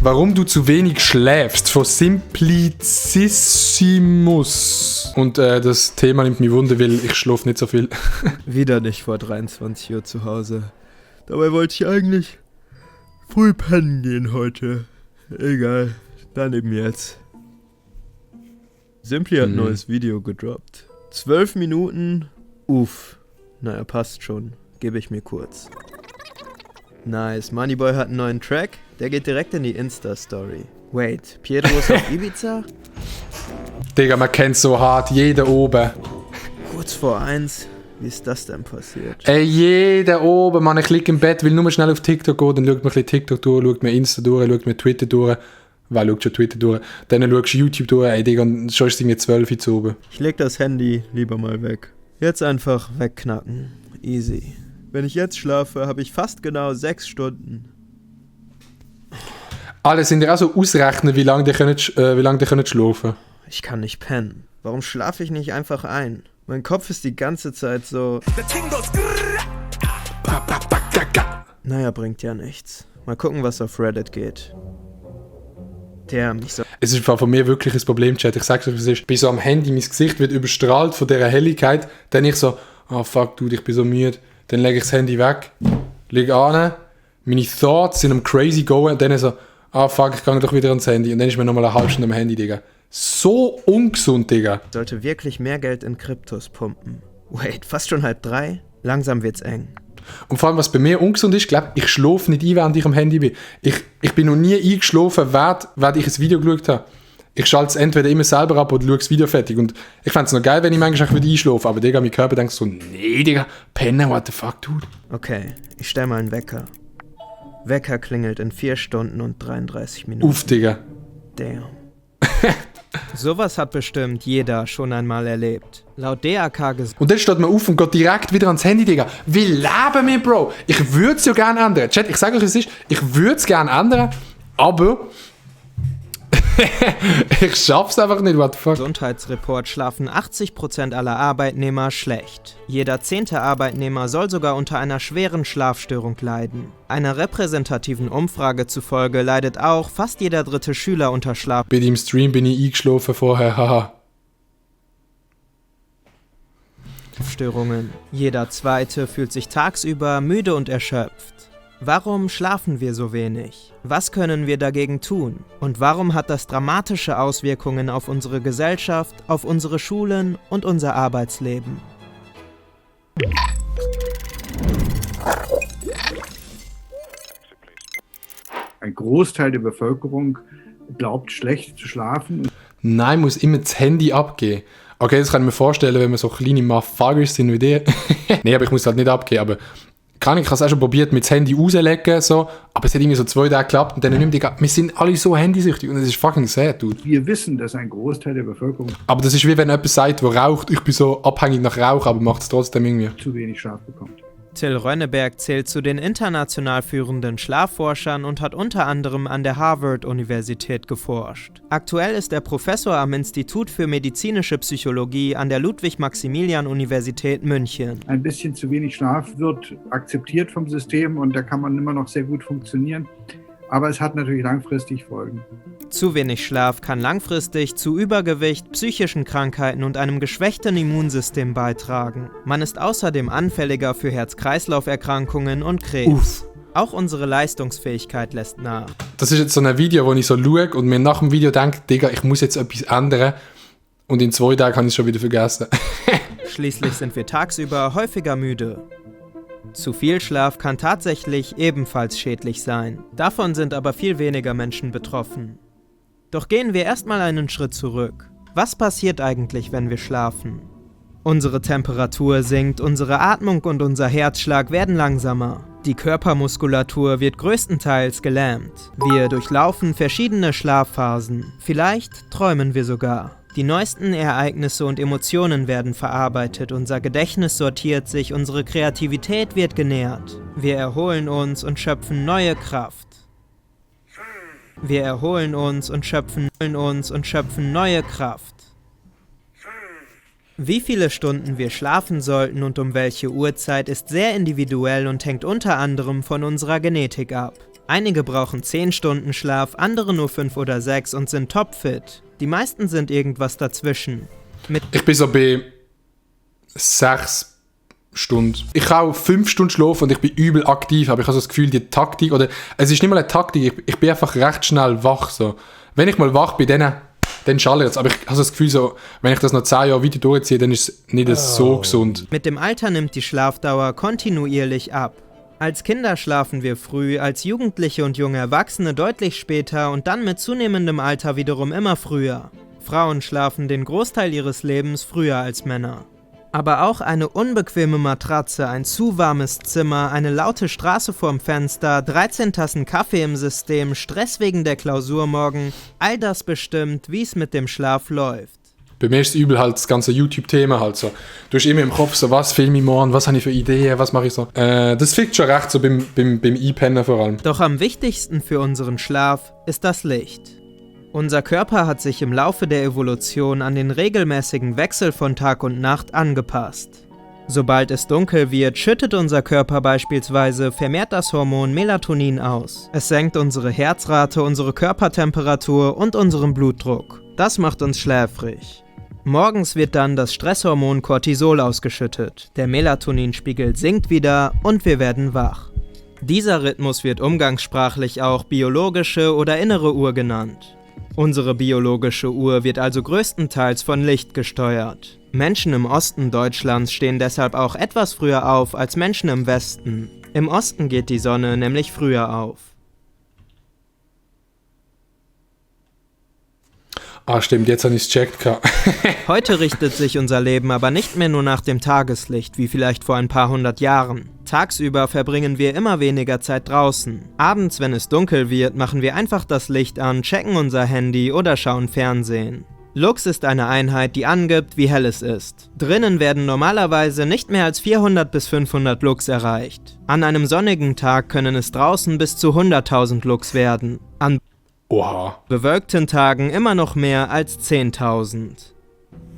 Warum du zu wenig schläfst von Simplicissimus. Und das Thema nimmt mich Wunder, weil ich schlafe nicht so viel. Wieder nicht vor 23 Uhr zu Hause. Dabei wollte ich eigentlich früh pennen gehen heute. Egal, dann eben jetzt. Simply hat ein neues Video gedroppt. 12 Minuten. Uff. Naja, passt schon. Gebe ich mir kurz. Nice. Moneyboy hat einen neuen Track. Der geht direkt in die Insta-Story. Wait, Pietro ist auf Ibiza? Digga, man kennt so hart, jeder oben. Kurz vor 1. Wie ist das denn passiert? Ey, jeder oben, Mann, ich liege im Bett, will nur schnell auf TikTok gehen, dann schaut man ein bisschen TikTok durch, schaut mir Insta durch, schaut mir Twitter durch. Weil schaut schon Twitter durch. Dann schaust du YouTube durch, ey Digga, und schon ist es irgendwie 12 Uhr zu oben. Ich leg das Handy lieber mal weg. Jetzt einfach wegknacken. Easy. Wenn ich jetzt schlafe, habe ich fast genau 6 Stunden. Alle sind ja auch so ausrechnen, wie lange die können schlafen. Ich kann nicht pennen. Warum schlafe ich nicht einfach ein? Mein Kopf ist die ganze Zeit so... Naja, bringt ja nichts. Mal gucken, was auf Reddit geht. Es ist von mir wirklich ein Problem, Chat. Ich sag's euch, es ist, bin so am Handy, mein Gesicht wird überstrahlt von dieser Helligkeit. Dann ich so, fuck, dude, ich bin so müde. Dann lege ich das Handy weg, lege an, meine Thoughts sind am crazy going. Und dann so, fuck, ich gehe doch wieder ans Handy. Und dann ist mir nochmal eine halbe Stunde am Handy, Digga. So ungesund, Digga. Sollte wirklich mehr Geld in Kryptos pumpen. Wait, fast schon 2:30? Langsam wird's eng. Und vor allem, was bei mir ungesund ist, glaube ich schlafe nicht ein, während ich am Handy bin. Ich bin noch nie eingeschlafen, während ich ein Video geschaut habe. Ich schalte es entweder immer selber ab oder schaue das Video fertig. Und ich fände es noch geil, wenn ich manchmal einschlafe. Aber Digga, mein Körper denkt so, nee, Digga, pennen, what the fuck, dude. Okay, ich stelle mal einen Wecker. Wecker klingelt in 4 Stunden und 33 Minuten. Uff, Digga. Damn. Sowas hat bestimmt jeder schon einmal erlebt. Laut DAK gesagt. Und dann steht man auf und geht direkt wieder ans Handy, Digga. Wie leben wir, Bro? Ich würde es ja gerne ändern. Chat, ich sage euch, es ist, ich würde es gerne ändern, aber ich schaff's einfach nicht, what the fuck. Gesundheitsreport schlafen 80% aller Arbeitnehmer schlecht. Jeder 10. Arbeitnehmer soll sogar unter einer schweren Schlafstörung leiden. Einer repräsentativen Umfrage zufolge leidet auch fast jeder 3. Schüler unter Schlafstörungen. Bei dem Stream bin ich eingeschlafen vorher, haha. Jeder 2. fühlt sich tagsüber müde und erschöpft. Warum schlafen wir so wenig? Was können wir dagegen tun? Und warum hat das dramatische Auswirkungen auf unsere Gesellschaft, auf unsere Schulen und unser Arbeitsleben? Ein Großteil der Bevölkerung glaubt, schlecht zu schlafen. Nein, muss immer das Handy abgehen. Okay, das kann ich mir vorstellen, wenn wir so kleine Motherfuckers sind wie die. Nee, aber ich muss halt nicht abgehen, aber... Ich habe es auch schon probiert, mit dem Handy rauszulegen, so, aber es hat irgendwie so 2 Tage geklappt und dann nimmt die, wir sind alle so handysüchtig und das ist fucking sad, dude. Wir wissen, dass ein Großteil der Bevölkerung... Aber das ist wie wenn jemand sagt, der raucht, ich bin so abhängig nach Rauch, aber macht es trotzdem irgendwie. ...zu wenig Schlaf bekommt. Till Rönneberg zählt zu den international führenden Schlafforschern und hat unter anderem an der Harvard-Universität geforscht. Aktuell ist er Professor am Institut für medizinische Psychologie an der Ludwig-Maximilian-Universität München. Ein bisschen zu wenig Schlaf wird akzeptiert vom System und da kann man immer noch sehr gut funktionieren. Aber es hat natürlich langfristig Folgen. Zu wenig Schlaf kann langfristig zu Übergewicht, psychischen Krankheiten und einem geschwächten Immunsystem beitragen. Man ist außerdem anfälliger für Herz-Kreislauf-Erkrankungen und Krebs. Uff. Auch unsere Leistungsfähigkeit lässt nach. Das ist jetzt so ein Video, wo ich so schaue und mir nach dem Video denke, Digga, ich muss jetzt etwas ändern. Und in 2 Tagen habe ich es schon wieder vergessen. Schließlich sind wir tagsüber häufiger müde. Zu viel Schlaf kann tatsächlich ebenfalls schädlich sein. Davon sind aber viel weniger Menschen betroffen. Doch gehen wir erstmal einen Schritt zurück. Was passiert eigentlich, wenn wir schlafen? Unsere Temperatur sinkt, unsere Atmung und unser Herzschlag werden langsamer. Die Körpermuskulatur wird größtenteils gelähmt. Wir durchlaufen verschiedene Schlafphasen. Vielleicht träumen wir sogar. Die neuesten Ereignisse und Emotionen werden verarbeitet, unser Gedächtnis sortiert sich, unsere Kreativität wird genährt. Wir erholen uns und schöpfen neue Kraft. Wir erholen uns und schöpfen neue Kraft. Wie viele Stunden wir schlafen sollten und um welche Uhrzeit ist sehr individuell und hängt unter anderem von unserer Genetik ab. Einige brauchen 10 Stunden Schlaf, andere nur 5 oder 6 und sind topfit. Die meisten sind irgendwas dazwischen. Ich bin so bei 6 Stunden. Ich kann auch 5 Stunden schlafen und ich bin übel aktiv, aber ich habe so das Gefühl, die Taktik, oder es ist nicht mal eine Taktik, ich bin einfach recht schnell wach. So. Wenn ich mal wach bin, dann schallert es. Aber ich habe so das Gefühl, so, wenn ich das noch 10 Jahre weiter durchziehe, dann ist es nicht so gesund. Mit dem Alter nimmt die Schlafdauer kontinuierlich ab. Als Kinder schlafen wir früh, als Jugendliche und junge Erwachsene deutlich später und dann mit zunehmendem Alter wiederum immer früher. Frauen schlafen den Großteil ihres Lebens früher als Männer. Aber auch eine unbequeme Matratze, ein zu warmes Zimmer, eine laute Straße vorm Fenster, 13 Tassen Kaffee im System, Stress wegen der Klausur morgen, all das bestimmt, wie es mit dem Schlaf läuft. Bei mir ist es übel halt das ganze YouTube-Thema halt so. Du hast immer im Kopf so, was filme ich morgen, was habe ich für Ideen, was mache ich so. Das fickt schon recht so beim Einpennen vor allem. Doch am wichtigsten für unseren Schlaf ist das Licht. Unser Körper hat sich im Laufe der Evolution an den regelmäßigen Wechsel von Tag und Nacht angepasst. Sobald es dunkel wird, schüttet unser Körper beispielsweise vermehrt das Hormon Melatonin aus. Es senkt unsere Herzrate, unsere Körpertemperatur und unseren Blutdruck. Das macht uns schläfrig. Morgens wird dann das Stresshormon Cortisol ausgeschüttet. Der Melatoninspiegel sinkt wieder und wir werden wach. Dieser Rhythmus wird umgangssprachlich auch biologische oder innere Uhr genannt. Unsere biologische Uhr wird also größtenteils von Licht gesteuert. Menschen im Osten Deutschlands stehen deshalb auch etwas früher auf als Menschen im Westen. Im Osten geht die Sonne nämlich früher auf. Ah stimmt, jetzt habe ich es gecheckt. Heute richtet sich unser Leben aber nicht mehr nur nach dem Tageslicht, wie vielleicht vor ein paar 100 Jahren. Tagsüber verbringen wir immer weniger Zeit draußen. Abends, wenn es dunkel wird, machen wir einfach das Licht an, checken unser Handy oder schauen Fernsehen. Lux ist eine Einheit, die angibt, wie hell es ist. Drinnen werden normalerweise nicht mehr als 400 bis 500 Lux erreicht. An einem sonnigen Tag können es draußen bis zu 100.000 Lux werden. An bewölkten Tagen immer noch mehr als 10.000.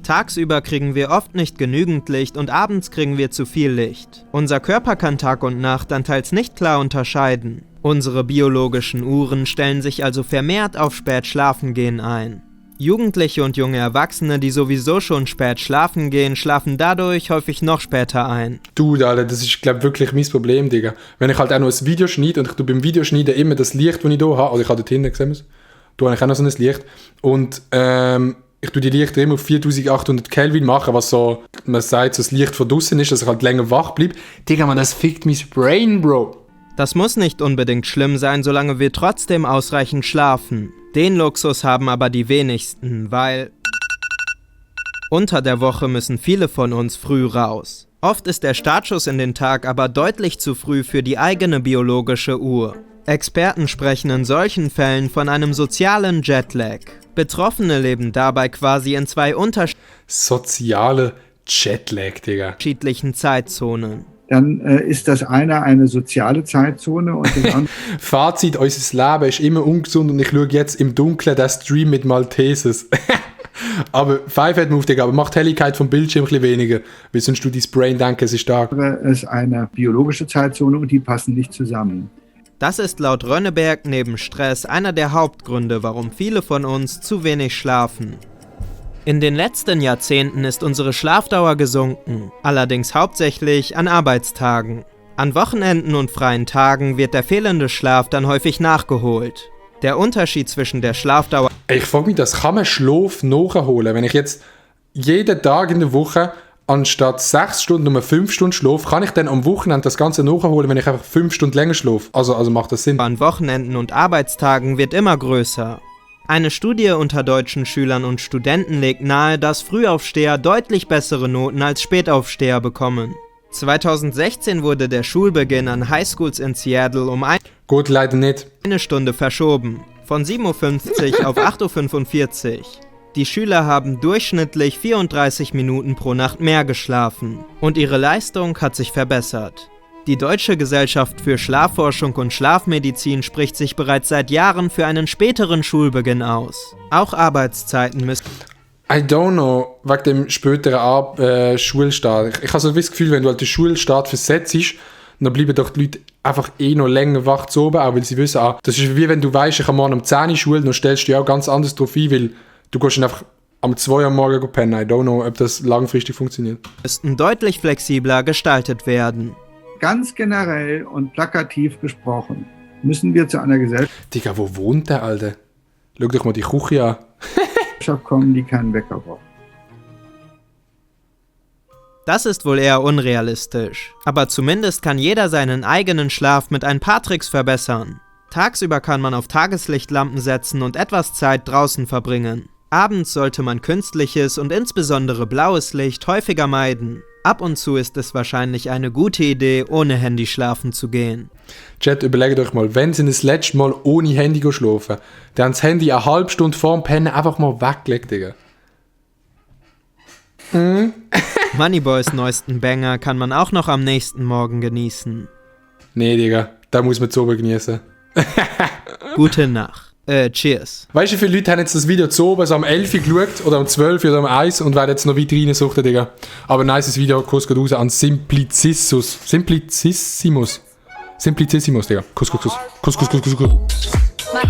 Tagsüber kriegen wir oft nicht genügend Licht und abends kriegen wir zu viel Licht. Unser Körper kann Tag und Nacht dann teils nicht klar unterscheiden. Unsere biologischen Uhren stellen sich also vermehrt auf Spät-Schlafen-Gehen ein. Jugendliche und junge Erwachsene, die sowieso schon spät schlafen gehen, schlafen dadurch häufig noch später ein. Du, Alter, das ist, glaube ich, wirklich mein Problem, Digga. Wenn ich halt auch noch ein Video schneide und ich tue beim Videoschneiden immer das Licht, das ich hier habe, oder ich habe dort hinten gesehen, da habe ich auch noch so ein Licht, und ich tue die Lichter immer auf 4800 Kelvin machen, was so, man sagt, so das Licht von draussen ist, dass ich halt länger wach bleibe. Digga, man, das fickt mein Brain, Bro. Das muss nicht unbedingt schlimm sein, solange wir trotzdem ausreichend schlafen. Den Luxus haben aber die wenigsten, weil unter der Woche müssen viele von uns früh raus. Oft ist der Startschuss in den Tag aber deutlich zu früh für die eigene biologische Uhr. Experten sprechen in solchen Fällen von einem sozialen Jetlag. Betroffene leben dabei quasi in zwei soziale Jetlag, Digga. unterschiedlichen Zeitzonen. Dann ist das eine soziale Zeitzone und das andere Fazit, unser Leben ist immer ungesund und ich schaue jetzt im Dunkeln den Stream mit Maltesers. Aber Five Move, Digga, aber macht die Helligkeit vom Bildschirm ein bisschen weniger, weil sonst du dein Brain denken, es ist stark. ist eine biologische Zeitzone und die passen nicht zusammen. Das ist laut Rönneberg neben Stress einer der Hauptgründe, warum viele von uns zu wenig schlafen. In den letzten Jahrzehnten ist unsere Schlafdauer gesunken, allerdings hauptsächlich an Arbeitstagen. An Wochenenden und freien Tagen wird der fehlende Schlaf dann häufig nachgeholt. Der Unterschied zwischen der Schlafdauer... Ich frage mich, das kann man Schlaf nachholen? Wenn ich jetzt jeden Tag in der Woche anstatt 6 Stunden nur 5 Stunden schlafe, kann ich dann am Wochenende das Ganze nachholen, wenn ich einfach 5 Stunden länger schlafe? Also macht das Sinn? An Wochenenden und Arbeitstagen wird immer größer. Eine Studie unter deutschen Schülern und Studenten legt nahe, dass Frühaufsteher deutlich bessere Noten als Spätaufsteher bekommen. 2016 wurde der Schulbeginn an Highschools in Seattle um Gut, leider nicht. eine Stunde verschoben, von 7:50 Uhr auf 8:45 Uhr. Die Schüler haben durchschnittlich 34 Minuten pro Nacht mehr geschlafen und ihre Leistung hat sich verbessert. Die Deutsche Gesellschaft für Schlafforschung und Schlafmedizin spricht sich bereits seit Jahren für einen späteren Schulbeginn aus. Auch Arbeitszeiten müssen... I don't know, wegen dem späteren Schulstart. Ich habe so das Gefühl, wenn du halt den Schulstart versetzt, dann bleiben doch die Leute einfach noch länger wach zu oben, auch weil sie wissen, das ist wie wenn du weißt, ich kann morgen um 10 Uhr Schule, dann stellst du dich auch ganz anders drauf ein, weil du gehst dann einfach am 2 Uhr am Morgen pennen. I don't know, ob das langfristig funktioniert. Müssten deutlich flexibler gestaltet werden. Ganz generell und plakativ gesprochen müssen wir zu einer Digga, wo wohnt der Alte? Schau doch mal die Küche an. Gesellschaft kommen, die keinen Wecker braucht. Das ist wohl eher unrealistisch. Aber zumindest kann jeder seinen eigenen Schlaf mit ein paar Tricks verbessern. Tagsüber kann man auf Tageslichtlampen setzen und etwas Zeit draußen verbringen. Abends sollte man künstliches und insbesondere blaues Licht häufiger meiden. Ab und zu ist es wahrscheinlich eine gute Idee, ohne Handy schlafen zu gehen. Chat, überlegt euch mal, wenn sie das letzte Mal ohne Handy schlafen, dann das Handy eine halbe Stunde vorm Pennen einfach mal weglegt, Digga. Moneyboys neuesten Banger kann man auch noch am nächsten Morgen genießen. Nee, Digga, da muss man zu oben genießen. Gute Nacht. Cheers. Weißt du, wie viele Leute haben jetzt das Video zu oben so am 11 Uhr geschaut oder am 12 Uhr oder am 1 und werden jetzt noch weiter reinsuchen, Digga. Aber ein nices Video, Kuss geht raus an Simplicissimus, Digga. Kuss. My